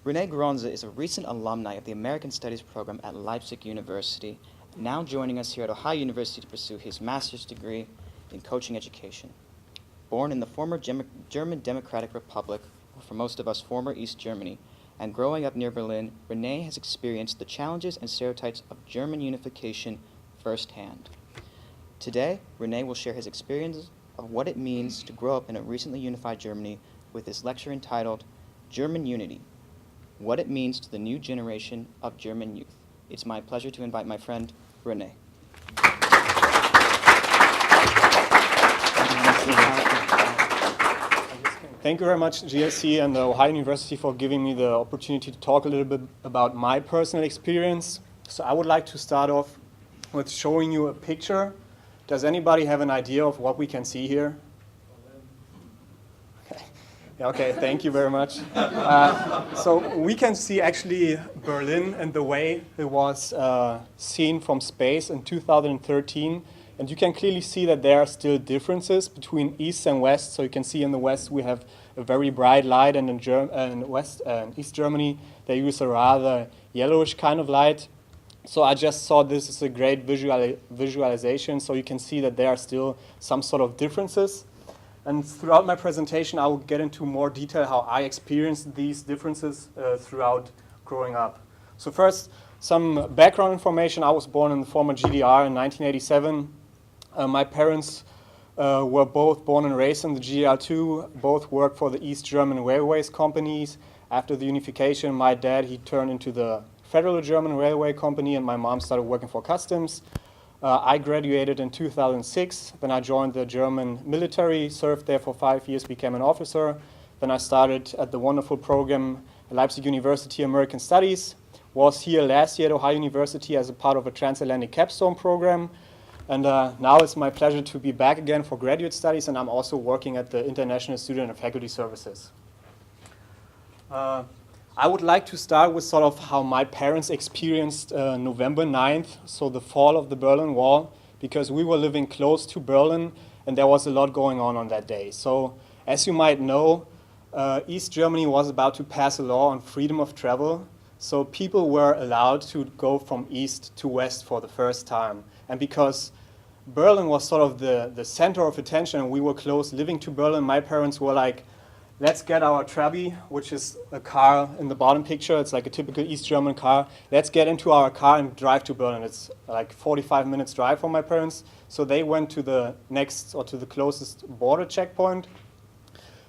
Rene Grzona is a recent alumni of the American Studies program at Leipzig University, now joining us here at Ohio University to pursue his master's degree in coaching education. Born in the former German Democratic Republic, or for most of us, former East Germany, and growing up near Berlin, Rene has experienced the challenges and stereotypes of German unification firsthand. Today, Rene will share his experience of what it means to grow up in a recently unified Germany with this lecture entitled German Unity, What It Means to the New Generation of German Youth. It's my pleasure to invite my friend, Rene. Thank you very much, GSC and the Ohio University, for giving me the opportunity to talk a little bit about my personal experience. So I would like to start off with showing you a picture. Does anybody have an idea of what we can see here? Okay, thank you very much. So we can see actually Berlin and the way it was seen from space in 2013. And you can clearly see that there are still differences between East and West. So you can see in the West we have a very bright light, and in West and East Germany they use a rather yellowish kind of light. So I just saw this as a great visualization. So you can see that there are still some sort of differences. And throughout my presentation, I will get into more detail how I experienced these differences throughout growing up. So first, some background information. I was born in the former GDR in 1987. My parents were both born and raised in the GDR too. Both worked for the East German Railways companies. After the unification, my dad, he turned into the Federal German Railway Company, and my mom started working for customs. I graduated in 2006. Then I joined the German military, served there for 5 years, became an officer. Then I started at the wonderful program at Leipzig University American Studies. Was here last year at Ohio University as a part of a transatlantic capstone program. And now it's my pleasure to be back again for graduate studies, and I'm also working at the International Student and Faculty Services. I would like to start with sort of how my parents experienced November 9th, so the fall of the Berlin Wall, because we were living close to Berlin and there was a lot going on that day. So as you might know, East Germany was about to pass a law on freedom of travel. So people were allowed to go from east to west for the first time. And because Berlin was sort of the center of attention and we were close living to Berlin, my parents were like, let's get our Trabi, which is a car in the bottom picture. It's like a typical East German car. Let's get into our car and drive to Berlin. It's like 45 minutes drive for my parents. So they went to the next or to the closest border checkpoint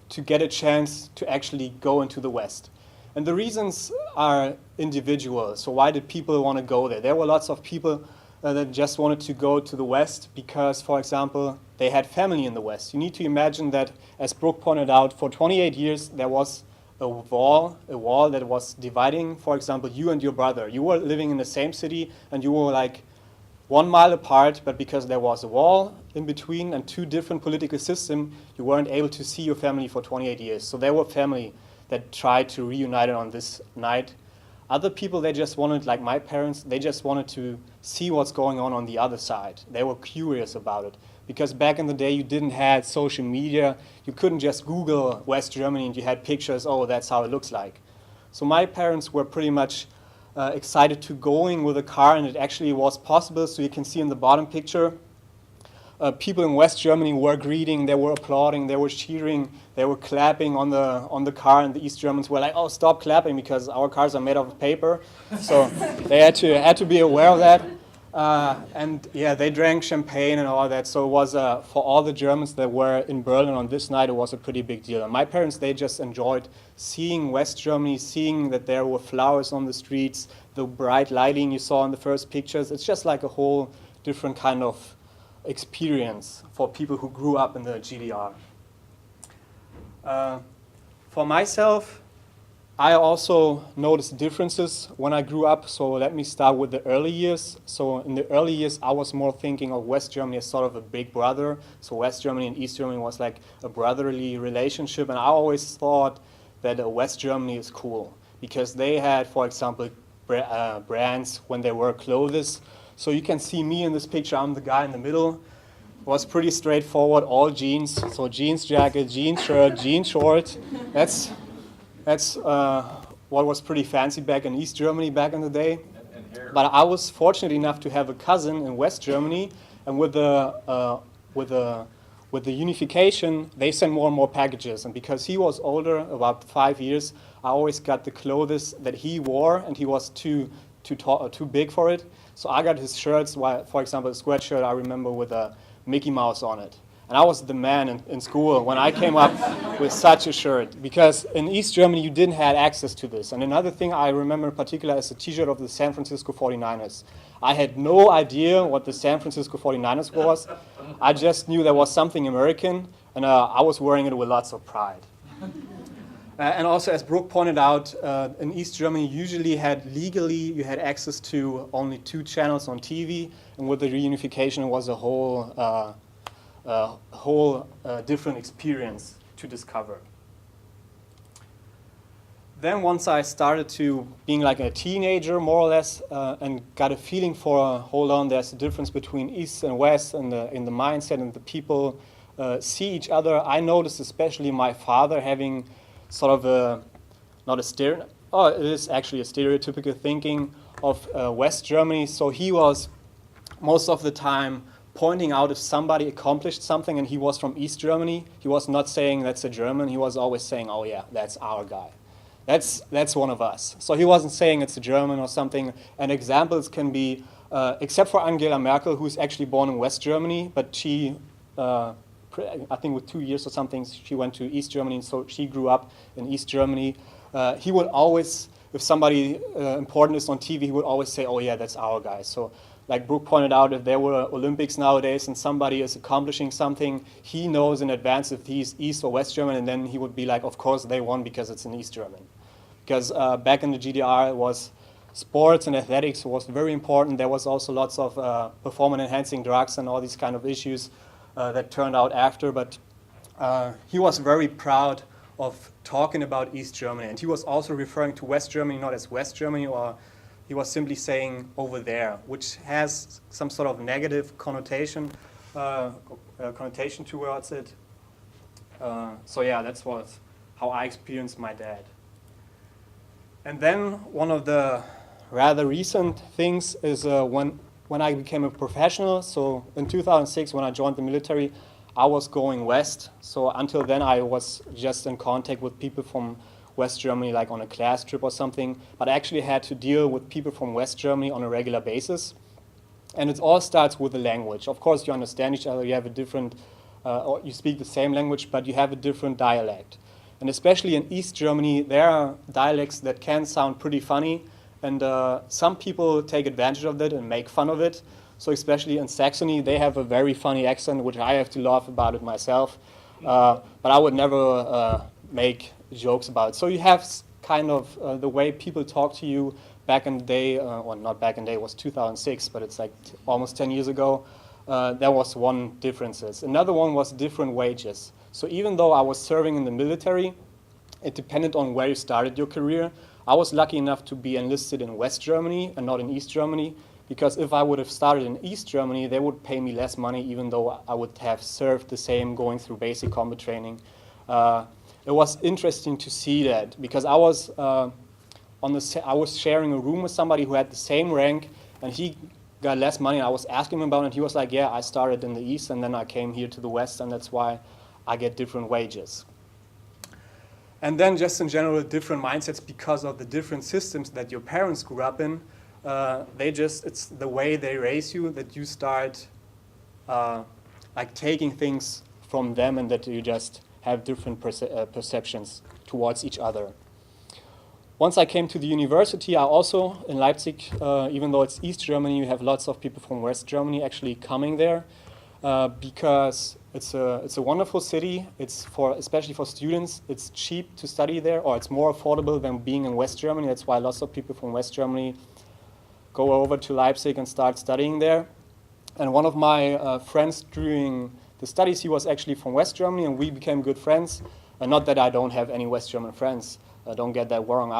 to get a chance to actually go into the West. And the reasons are individual. So why did people want to go there? There were lots of people that just wanted to go to the West because, for example, they had family in the West. You need to imagine that, as Brooke pointed out, for 28 years there was a wall that was dividing, for example, you and your brother. You were living in the same city and you were like 1 mile apart, but because there was a wall in between and two different political systems, you weren't able to see your family for 28 years. So there were family that tried to reunite it on this night. Other people, they just wanted, like my parents, they just wanted to see what's going on the other side. They were curious about it. Because back in the day, you didn't have social media. You couldn't just Google West Germany and you had pictures, oh, that's how it looks like. So my parents were pretty much excited to going with a car, and it actually was possible. So you can see in the bottom picture, people in West Germany were greeting, they were applauding, they were cheering, they were clapping on the car, and the East Germans were like, oh, stop clapping because our cars are made of paper. So they had to be aware of that. And yeah, they drank champagne and all that. So it was, for all the Germans that were in Berlin on this night, it was a pretty big deal. And my parents, they just enjoyed seeing West Germany, seeing that there were flowers on the streets, the bright lighting you saw in the first pictures. It's just like a whole different kind of experience for people who grew up in the GDR. For myself, I also noticed differences when I grew up, so let me start with the early years. So in the early years, I was more thinking of West Germany as sort of a big brother. So West Germany and East Germany was like a brotherly relationship, and I always thought that West Germany is cool because they had, for example, brands when they were clothes. So you can see me in this picture, I'm the guy in the middle. It was pretty straightforward, all jeans. So jeans jacket, jeans shirt, jeans short. That's what was pretty fancy back in East Germany back in the day. But I was fortunate enough to have a cousin in West Germany, and with the unification, they sent more and more packages. And because he was older, about 5 years, I always got the clothes that he wore, and he was too big for it. So I got his shirts, for example, a sweatshirt I remember with a Mickey Mouse on it. And I was the man in school when I came up with such a shirt, because in East Germany you didn't have access to this. And another thing I remember in particular is a t-shirt of the San Francisco 49ers. I had no idea what the San Francisco 49ers was. I just knew there was something American, and I was wearing it with lots of pride. And also, as Brooke pointed out, in East Germany you had access to only 2 channels on TV, and with the reunification it was a whole different experience to discover. Then once I started to being like a teenager, more or less, and got a feeling for, hold on, there's a difference between East and West in the mindset, and the people see each other. I noticed especially my father having sort of it is actually a stereotypical thinking of West Germany. So he was most of the time pointing out if somebody accomplished something and he was from East Germany, he was not saying that's a German, he was always saying, oh yeah, that's our guy. That's one of us. So he wasn't saying it's a German or something. And examples can be, except for Angela Merkel, who's actually born in West Germany, but she, I think with 2 years or something, she went to East Germany, and so she grew up in East Germany. He would always, if somebody important is on TV, he would always say, oh yeah, that's our guy. So like Brooke pointed out, if there were Olympics nowadays and somebody is accomplishing something, he knows in advance if he's East or West German, and then he would be like, of course they won because it's an East German. Because back in the GDR, it was sports and athletics was very important. There was also lots of performance-enhancing drugs and all these kind of issues that turned out after. But he was very proud of talking about East Germany. And he was also referring to West Germany not as West Germany, or he was simply saying over there, which has some sort of negative connotation towards it. So yeah, that's how I experienced my dad. And then one of the rather recent things is when I became a professional. So in 2006, when I joined the military, I was going west. So until then, I was just in contact with people from West Germany, like on a class trip or something. But I actually had to deal with people from West Germany on a regular basis. And it all starts with the language. Of course, you understand each other. You have a different, or you speak the same language, but you have a different dialect. And especially in East Germany, there are dialects that can sound pretty funny, and some people take advantage of that and make fun of it. So especially in Saxony, they have a very funny accent, which I have to laugh about it myself. But I would never make jokes about it. So you have kind of the way people talk to you back in the day, or not back in the day, it was 2006, but it's like almost 10 years ago. There was one difference. Another one was different wages. So even though I was serving in the military, it depended on where you started your career. I was lucky enough to be enlisted in West Germany and not in East Germany, because if I would have started in East Germany, they would pay me less money, even though I would have served the same going through basic combat training. It was interesting to see that, because I was sharing a room with somebody who had the same rank, and he got less money. I was asking him about it, and he was like, yeah, I started in the East, and then I came here to the West, and that's why I get different wages. And then just in general, different mindsets because of the different systems that your parents grew up in. It's the way they raise you that you start like taking things from them, and that you just have different perceptions towards each other. Once I came to the university, I also, in Leipzig, even though it's East Germany, you have lots of people from West Germany actually coming there, because it's a wonderful city. It's especially for students, it's cheap to study there, or it's more affordable than being in West Germany. That's why lots of people from West Germany go over to Leipzig and start studying there. And one of my friends during the studies, he was actually from West Germany, and we became good friends. Not that I don't have any West German friends. Don't get that wrong.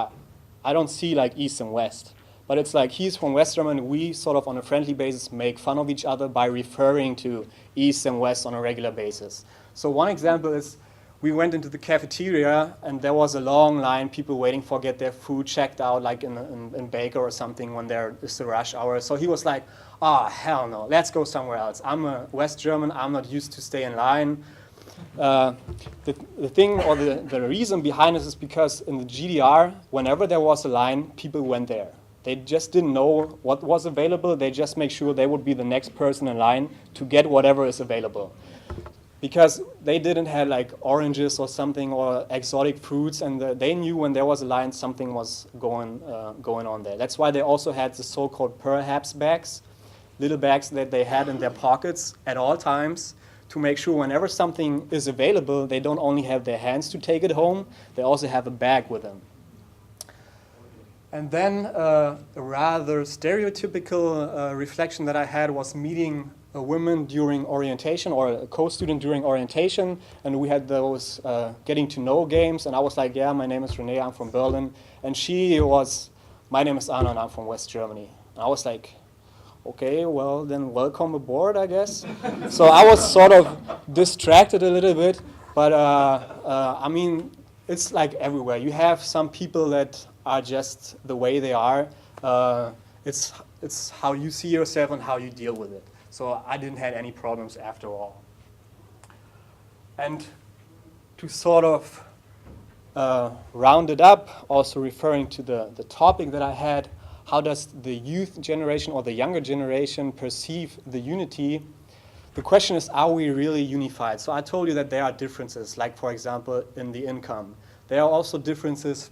I don't see like East and West. But it's like he's from West Germany. We sort of on a friendly basis make fun of each other by referring to East and West on a regular basis. So one example is we went into the cafeteria, and there was a long line, people waiting for get their food checked out, like in Baker or something when there is the rush hour. So he was like, hell no, let's go somewhere else. I'm a West German, I'm not used to stay in line. The thing or the reason behind this is because in the GDR, whenever there was a line, people went there. They just didn't know what was available. They just make sure they would be the next person in line to get whatever is available. Because they didn't have like oranges or something or exotic fruits, and they knew when there was a line something was going on there. That's why they also had the so-called perhaps bags, little bags that they had in their pockets at all times to make sure whenever something is available, they don't only have their hands to take it home, they also have a bag with them. And then a rather stereotypical reflection that I had was meeting a woman during orientation or a co-student during orientation, and we had those getting to know games, and I was like, yeah, my name is Rene, I'm from Berlin, and she was, my name is Anna, and I'm from West Germany. And I was like, okay, well then welcome aboard, I guess. So I was sort of distracted a little bit, but I mean, it's like everywhere. You have some people that are just the way they are. It's how you see yourself and how you deal with it. So I didn't have any problems after all. And to sort of round it up, also referring to the topic that I had, how does the youth generation or the younger generation perceive the unity? The question is, are we really unified? So I told you that there are differences, like for example, in the income. There are also differences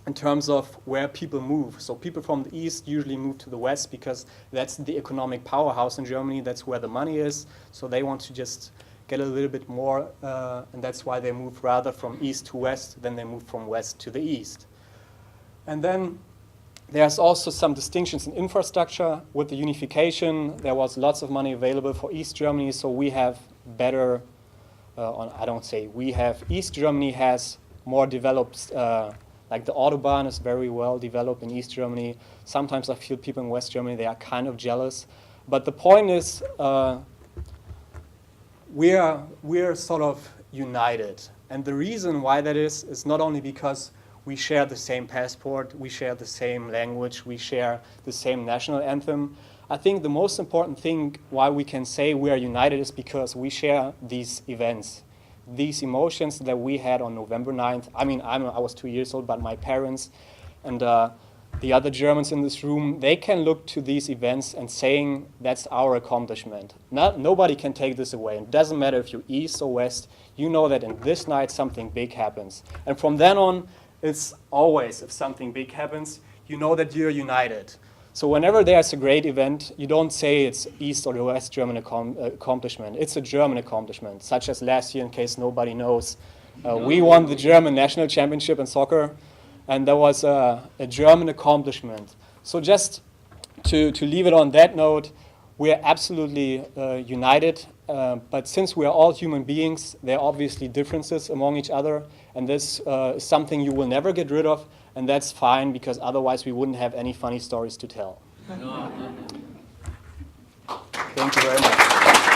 in terms of where people move. So people from the east usually move to the west because that's the economic powerhouse in Germany. That's where the money is. So they want to just get a little bit more, and that's why they move rather from east to west than they move from west to the east. And then there's also some distinctions in infrastructure. With the unification, there was lots of money available for East Germany, so we have better, East Germany has more developed, like the Autobahn is very well developed in East Germany. Sometimes I feel people in West Germany, they are kind of jealous. But the point is, we're sort of united. And the reason why that is not only because we share the same passport, we share the same language, we share the same national anthem. I think the most important thing why we can say we are united is because we share these events, these emotions that we had on November 9th. I mean, I was 2 years old, but my parents and the other Germans in this room, they can look to these events and saying that's our accomplishment. Nobody can take this away. It doesn't matter if you're east or west, you know that in this night something big happens. And from then on, it's always, if something big happens, you know that you're united. So whenever there's a great event, you don't say it's East or the West German accomplishment. It's a German accomplishment, such as last year, in case nobody knows. We won the German national championship in soccer, and that was a German accomplishment. So just to leave it on that note, we're absolutely united, but since we're all human beings, there are obviously differences among each other, and this is something you will never get rid of, and that's fine, because otherwise we wouldn't have any funny stories to tell. Thank you very much.